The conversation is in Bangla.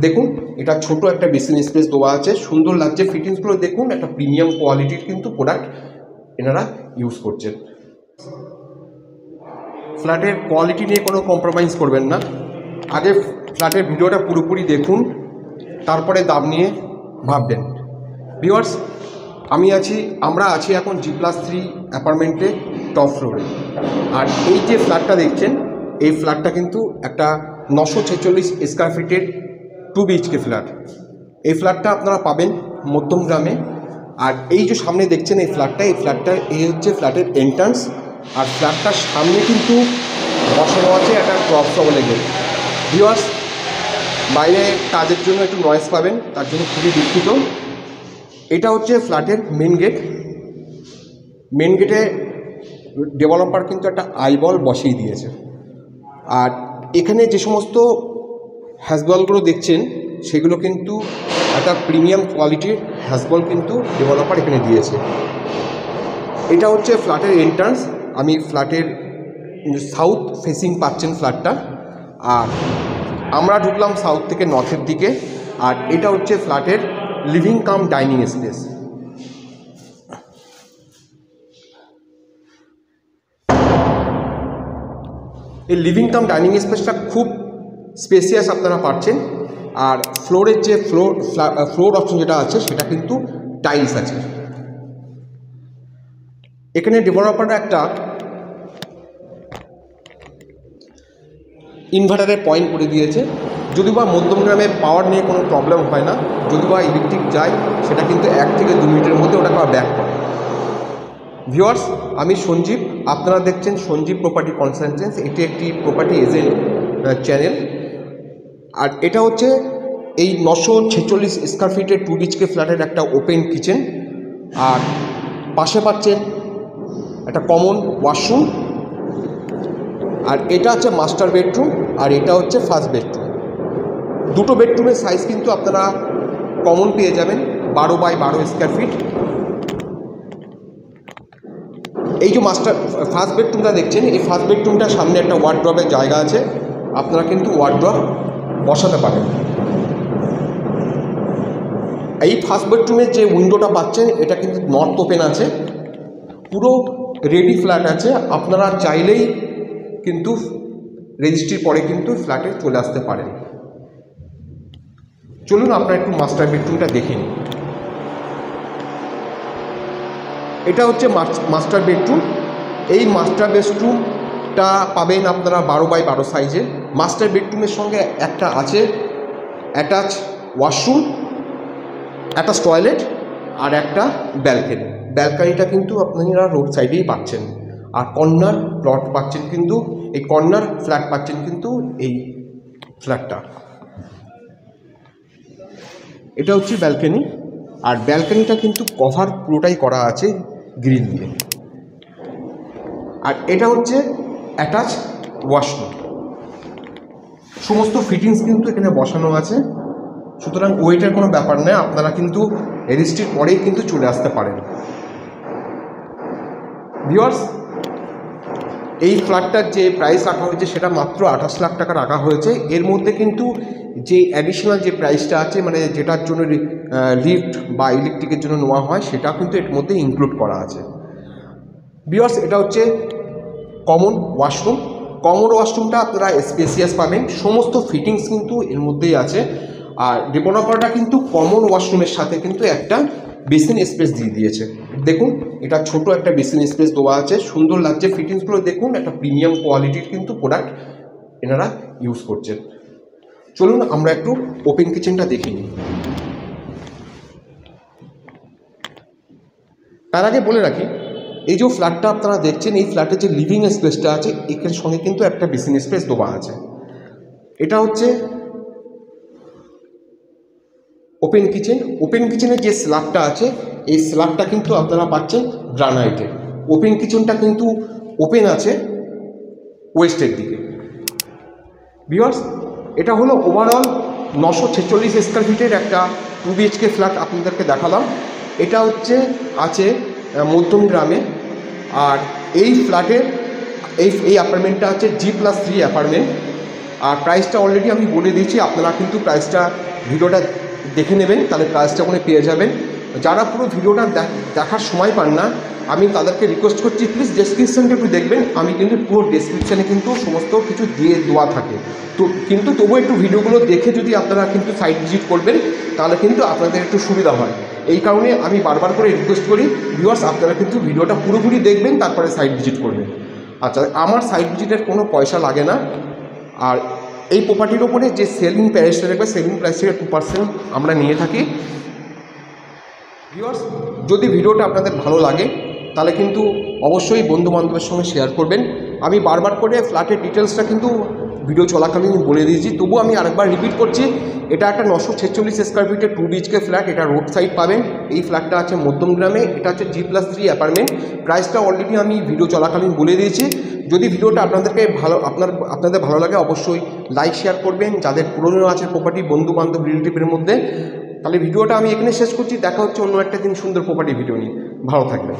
দেখুন এটা ছোট একটা বেসিন স্পেস দেওয়া আছে, সুন্দর লাগছে। ফিটিংসগুলো দেখুন, একটা প্রিমিয়াম কোয়ালিটির কিন্তু প্রোডাক্ট এনারা ইউজ করছেন। ফ্ল্যাটের কোয়ালিটি নিয়ে কোনো কম্প্রোমাইজ করবেন না, আগে ফ্ল্যাটের ভিডিওটা পুরোপুরি দেখুন, তারপরে দাম নিয়ে ভাববেন। ভিউয়ার্স, আমরা আছি এখন G+3 অ্যাপার্টমেন্টে টপ ফ্লোরে। আর এই যে ফ্ল্যাটটা দেখছেন, এই ফ্ল্যাটটা কিন্তু একটা 946 স্কোয়ার ফিটের 2 BHK ফ্ল্যাট। এই ফ্ল্যাটটা আপনারা পাবেন মধ্যমগ্রামে। আর এই যে সামনে দেখছেন এই ফ্ল্যাটটা এই হচ্ছে ফ্ল্যাটের এন্ট্রান্স। আর ফ্ল্যাটটার সামনে কিন্তু বসানো আছে একটা ক্রপ বলে গেট। ভিউয়ার্স, বাইরে কাজের জন্য একটু নয়েজ পাবেন, তার জন্য খুবই দুঃখিত। এটা হচ্ছে ফ্ল্যাটের মেন গেট। মেন গেটে ডেভেলপার কিন্তু একটা আইবল বসিয়ে দিয়েছে। আর এখানে যে সমস্ত হ্যাজবলগুলো দেখছেন সেগুলো কিন্তু একটা প্রিমিয়াম কোয়ালিটির হ্যাজবল কিন্তু ডেভেলপার এখানে দিয়েছে। এটা হচ্ছে ফ্ল্যাটের এন্ট্রান্স। আমি ফ্ল্যাটের সাউথ ফেসিং পাচ্ছেন ফ্ল্যাটটা। আর আমরা ঢুকলাম সাউথ থেকে নর্থের দিকে। আর এটা হচ্ছে ফ্ল্যাটের লিভিং কাম ডাইনিং স্পেস। এই লিভিং কাম ডাইনিং স্পেসটা খুব স্পেসিয়াস আপনারা পাচ্ছেন। আর ফ্লোরের যে ফ্লোর অপশন যেটা আছে সেটা কিন্তু টাইলস আছে। এখানে ডেভেলপাররা একটা ইনভার্টারের পয়েন্ট করে দিয়েছে। যদি বা মধ্যমগ্রামে পাওয়ার নিয়ে কোনো প্রবলেম হয় না, যদি বা ইলেকট্রিক যায় সেটা কিন্তু 1 থেকে 2 মিনিটের মধ্যে ওটাকে ব্যাক করে। ভিউয়ার্স, আমি সঞ্জীব, আপনারা দেখছেন সঞ্জীব প্রপার্টি কনসালটেন্স। এটি একটি প্রপার্টি এজেন্ট চ্যানেল। আর এটা হচ্ছে এই 946 স্কোয়ার ফিটের 2 BHK ফ্ল্যাটের একটা ওপেন কিচেন। আর পাশে পাচ্ছেন একটা কমন ওয়াশরুম। আর এটা হচ্ছে মাস্টার বেডরুম, আর এটা হচ্ছে ফার্স্ট বেডরুম। দুটো বেডরুমের সাইজ কিন্তু আপনারা কমন পেয়ে যাবেন 12x12 স্কোয়ার ফিট। এই যে ফার্স্ট বেডরুমটা দেখছেন, এই ফার্স্ট বেডরুমটার সামনে একটা ওয়ার্ড্রবের জায়গা আছে, আপনারা কিন্তু ওয়ার্ড্রব বসাতে পারেন। এই ফার্স্ট বেডরুমের যে উইন্ডোটা পাচ্ছেন এটা কিন্তু নর্থ ওপেন আছে, পুরো রেডি ফ্ল্যাট আছে। আপনারা চাইলেই কিন্তু রেজিস্ট্রির পরে কিন্তু ফ্ল্যাটে চলে আসতে পারেন। চলুন আপনারা একটু মাস্টার বেডরুমটা দেখে নিন। এটা হচ্ছে মাস্টার বেডরুম। এই মাস্টার বেডরুমটা পাবেন আপনারা 12x12 সাইজের। মাস্টার বেডরুমের সঙ্গে একটা আছে অ্যাটাচ ওয়াশরুম, অ্যাটাচ টয়লেট আর একটা ব্যালকনি। ব্যালকনিটা কিন্তু আপনারা রোড সাইডেই পাচ্ছেন। আর কর্নার প্লট পাচ্ছেন কিন্তু, এই কর্নার ফ্ল্যাট পাচ্ছেন কিন্তু এই ফ্ল্যাটটা। এটা হচ্ছে ব্যালকনি। আর ব্যালকনিটা কিন্তু কভার পুরোটাই করা আছে গ্রিল দিয়ে। আর এটা হচ্ছে অ্যাটাচ ওয়াশরুম। সমস্ত ফিটিংস কিন্তু এখানে বসানো আছে, সুতরাং ওয়েটের কোনো ব্যাপার নেই। আপনারা কিন্তু রেজিস্ট্রির পরেই কিন্তু চলে আসতে পারেন। ভিউয়ার্স, এই ফ্ল্যাটটার যে প্রাইস রাখা হয়েছে সেটা মাত্র 28 লাখ টাকা রাখা হয়েছে। এর মধ্যে কিন্তু যে অ্যাডিশনাল যে প্রাইসটা আছে, মানে যেটার জন্য লিফট বা ইলেকট্রিকের জন্য নেওয়া হয়, সেটা কিন্তু এর মধ্যে ইনক্লুড করা আছে। ভিউয়ার্স, এটা হচ্ছে কমন ওয়াশরুম। কমন ওয়াশরুমটা আপনারা স্পেসিয়াস পাবেন, সমস্ত ফিটিংস কিন্তু এর মধ্যেই আছে। আর ডেভেলপারটা কিন্তু কমন ওয়াশরুমের সাথে কিন্তু একটা বেসিন স্পেস দিয়ে দিয়েছে। দেখুন এটা ছোট একটা বেসিন স্পেস দেওয়া আছে, সুন্দর লাগছে। ফিটিংসগুলো দেখুন, একটা প্রিমিয়াম কোয়ালিটির কিন্তু প্রোডাক্ট এনারা ইউজ করছেন। চলুন আমরা একটু ওপেন কিচেনটা দেখে নিই। তার আগে বলে রাখি, এই যে ফ্ল্যাটটা আপনারা দেখছেন, এই ফ্ল্যাটের যে লিভিং স্পেসটা আছে এর সঙ্গে কিন্তু একটা বেসিন স্পেস দেওয়া আছে। এটা হচ্ছে ওপেন কিচেন। ওপেন কিচেনের যে স্ল্যাবটা আছে, এই স্ল্যাবটা কিন্তু আপনারা পাচ্ছেন গ্রানাইটের। ওপেন কিচেনটা কিন্তু ওপেন আছে ওয়েস্টের দিকে। ভিউয়ার্স, এটা হলো ওভারঅল 946 স্কোয়ার ফিটের একটা 2 BHK ফ্ল্যাট আপনাদেরকে দেখালাম। এটা হচ্ছে আছে মধ্যমগ্রামে। আর এই ফ্ল্যাটের এই অ্যাপার্টমেন্টটা হচ্ছে G+3 অ্যাপার্টমেন্ট। আর প্রাইসটা অলরেডি আমি বলে দিয়েছি, আপনারা কিন্তু প্রাইসটা ভিডিওটা দেখে নেবেন, তাহলে প্রাইসটা ওখানে পেয়ে যাবেন। যারা পুরো ভিডিওটা দেখার সময় পান না, আমি তাদেরকে রিকোয়েস্ট করছি প্লিজ ডেসক্রিপশানটা একটু দেখবেন। আমি কিন্তু পুরো ডেসক্রিপশানে কিন্তু সমস্ত কিছু দিয়ে দেওয়া থাকে, তো কিন্তু তবুও একটু ভিডিওগুলো দেখে যদি আপনারা কিন্তু সাইট ভিজিট করবেন, তাহলে কিন্তু আপনাদের একটু সুবিধা হয়। এই কারণে আমি বারবার করে রিকোয়েস্ট করি ভিউয়ার্স, আপনারা কিন্তু ভিডিওটা পুরোপুরি দেখবেন, তারপরে সাইট ভিজিট করবেন। আচ্ছা, আমার সাইট ভিজিটের কোনো পয়সা লাগে না। আর এই প্রপার্টির ওপরে যে সেলিং প্রাইসটা দেখবে, সেলিং প্রাইস থেকে 2% আমরা নিয়ে থাকি। ভিউয়ার্স, যদি ভিডিওটা আপনাদের ভালো লাগে তাহলে কিন্তু অবশ্যই বন্ধুবান্ধবের সঙ্গে শেয়ার করবেন। আমি বারবার করে ফ্ল্যাটের ডিটেলসটা কিন্তু ভিডিও চলাকালীন বলে দিয়েছি, তবুও আমি আরেকবার রিপিট করছি। এটা একটা 946 স্কোয়ার ফিটের 2 BHK ফ্ল্যাট, এটা রোড সাইড পাবেন। এই ফ্ল্যাটটা আছে মধ্যমগ্রামে, এটা হচ্ছে G+3 অ্যাপার্টমেন্ট। প্রাইসটা অলরেডি আমি ভিডিও চলাকালীন বলে দিয়েছি। যদি ভিডিওটা আপনাদেরকে আপনাদের ভালো লাগে অবশ্যই লাইক শেয়ার করবেন। যাদের পুরনো আছে প্রপার্টি, বন্ধুবান্ধব রিলেটিভের মধ্যে, তাহলে ভিডিওটা আমি এখানে শেষ করছি। দেখা হচ্ছে অন্য একটা দিন সুন্দর প্রপার্টি ভিডিও নিয়ে। ভালো থাকবেন।